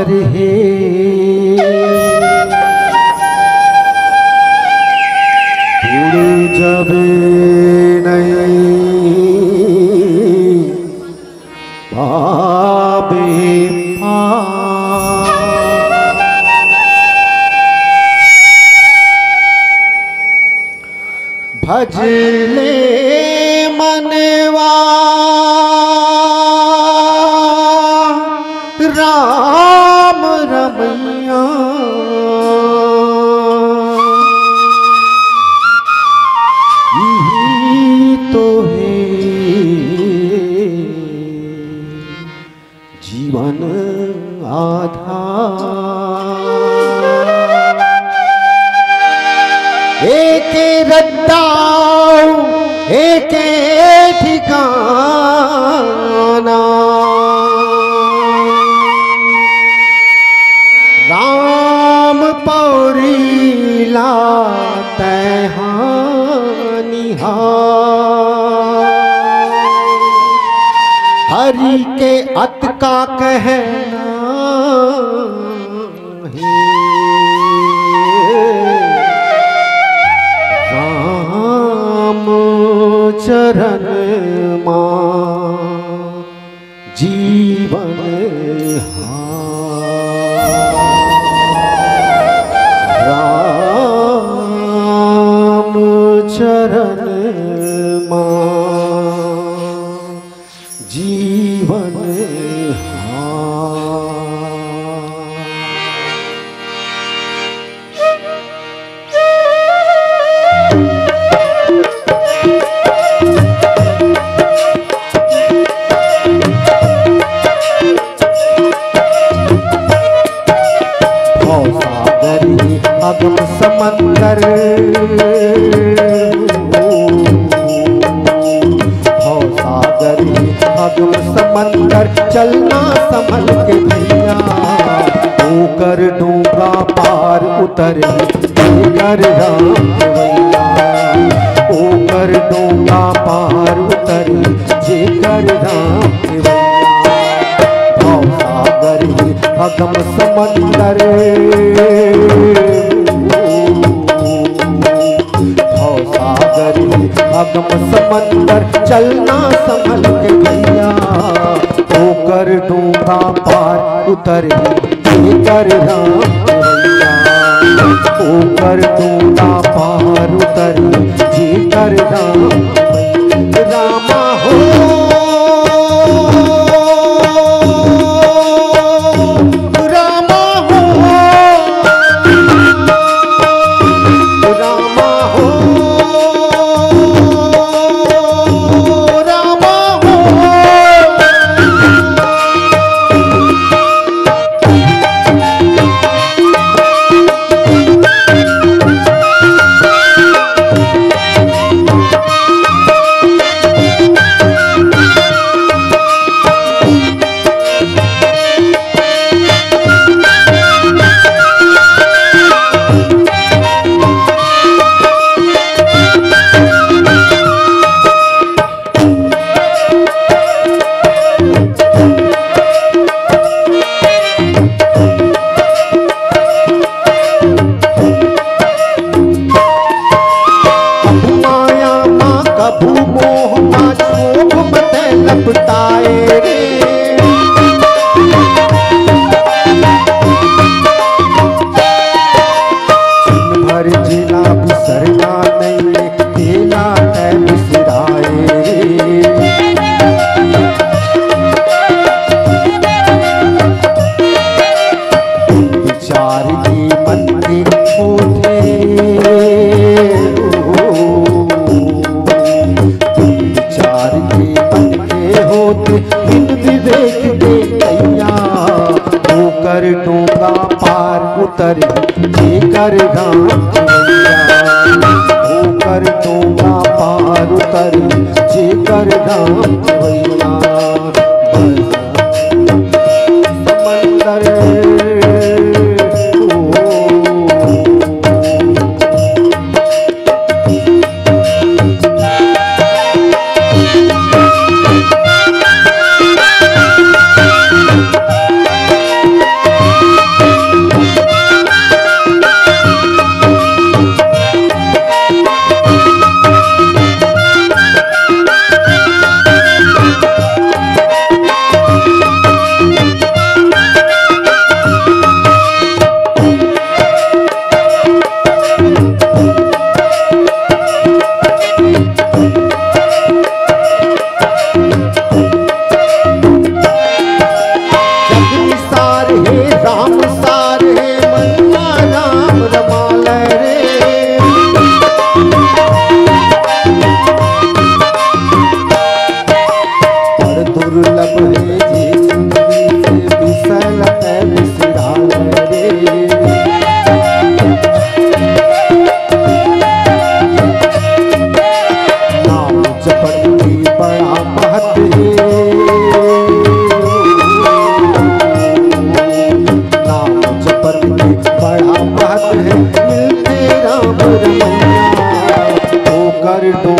सागर है उड़ जब नहीं पावे भजले मनवा राम रमैया यही तो है जीवन आधार। एक रद्दाऊ एक ठिकाना राम पौरीला तैहानिहार। हरि के अत का कहना है राम चरण मां जीवन राम चरण मां जीवन अगम समंदर भव सागर अगम समंदर चलना संभल के भैया होकर डूंगा पार उतर कर राम भैया होकर डूंगा पार उतर जेकर राम भैया भव सागर अगम समंदर अगम समंदर चलना संभल के भैया होकर डूंगा पार उतर कर राम भैया होकर डूंगा पार उतर कर राम रामा हो उतर कर राम भैया होकर डूंगा पार उतर कर राम भैया समंदर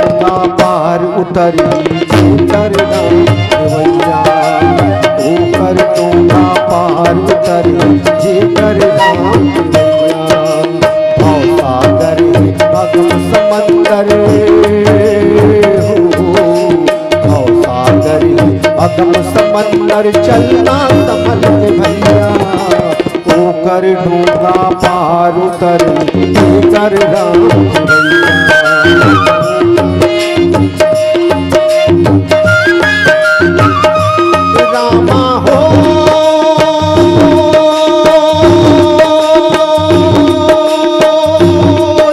डूंगा पार उतरी जेकर राम भैया ऊपर डूंगा पार उतरी जेकर राम भैया भव सागर अगम समंदर भव सागर अगम समंदर चलना संभल के भैया ओकर डूंगा पार उतरी जेकर राम भैया रामा हो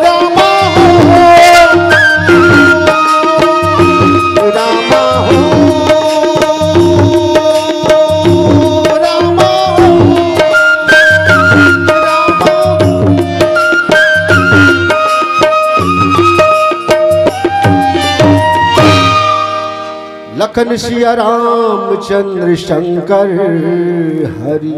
रामा हो रामा हो रामा लखन सिया रामचंद्र शंकर हरि।